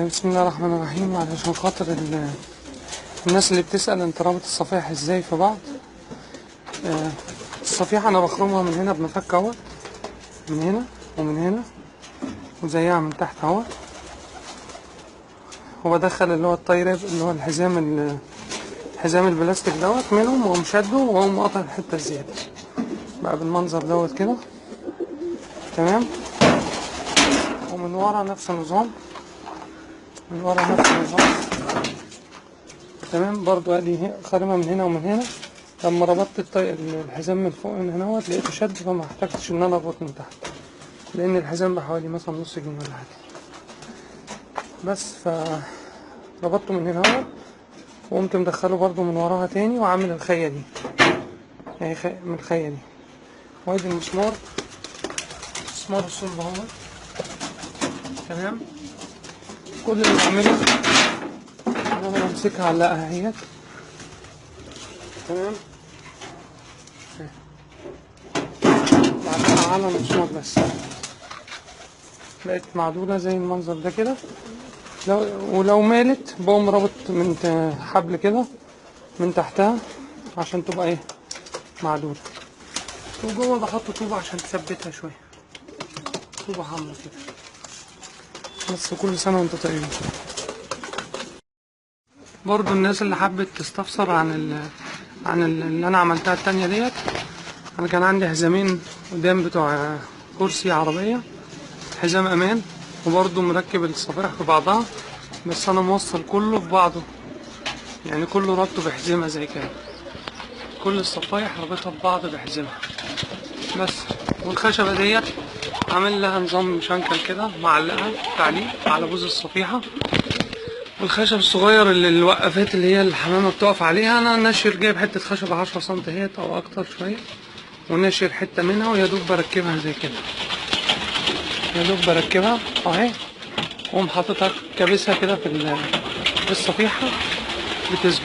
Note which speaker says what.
Speaker 1: بسم الله الرحمن الرحيم. علشان خاطر الناس اللي بتسأل انت رابط الصفائح ازاي في بعض. الصفيحة انا بخرمها من هنا بمفك اهوت، من هنا ومن هنا وزيها من تحت اهوت، وبدخل اللي هو الطيراب اللي هو الحزام البلاستيك دوت منهم، واقوم شده واقوم قاطع الحتة الزيادة بقى بالمنظر دوت كده. تمام. ومن ورا نفس النظام، من ورا نفس النظام. تمام. برضو ادي خارمة من هنا ومن هنا. لما ربطت الحزام من فوق من هنا لقيته شد، فما احتاجتش ان انا اربط من تحت، لان الحزام بحوالي مثلا نص جنيه ولا حاجة. بس فربطته من هنا وقمت مدخله برضو من وراها تاني وعامل الخية دي، يعني من الخية دي. وادي المسمار، مسمار الصلب اهو. تمام. كل اللي بعمله ان انا بمسكها علقها اهيت. تمام. بعدها على المسمار بس بقت معدولة زي المنظر ده كده. ولو مالت بقوم رابط من حبل كده من تحتها عشان تبقى ايه معدولة. وجوه بحط طوبة عشان تثبتها شوية، طوبة حمرا كده. بس كل سنة وانت طيب. برضو الناس اللي حبت تستفسر عن اللي انا عملتها التانية ديت، انا كان عندي حزامين قدام بتوع كرسي عربية، حزام امان، وبرضو مركب الصفائح في بعضها، بس انا موصل كله في بعضه، يعني كله ربطه بحزمة زي كده، كل الصفائح ربطها ببعض بحزمة بس. والخشبة ديت عامل لها نظام شنكل كده معلقها تعليق على بوز الصفيحة. والخشب الصغير اللي الوقفات اللي هي الحمامة بتقف عليها، انا ناشر جايب حتة خشبة 10 سم هيت او اكتر شوية، وناشر حتة منها ويا دوب بركبها زي كده، يا دوب بركبها اهي، واقوم حاططها كابسها كده في الصفيحة بتثبت.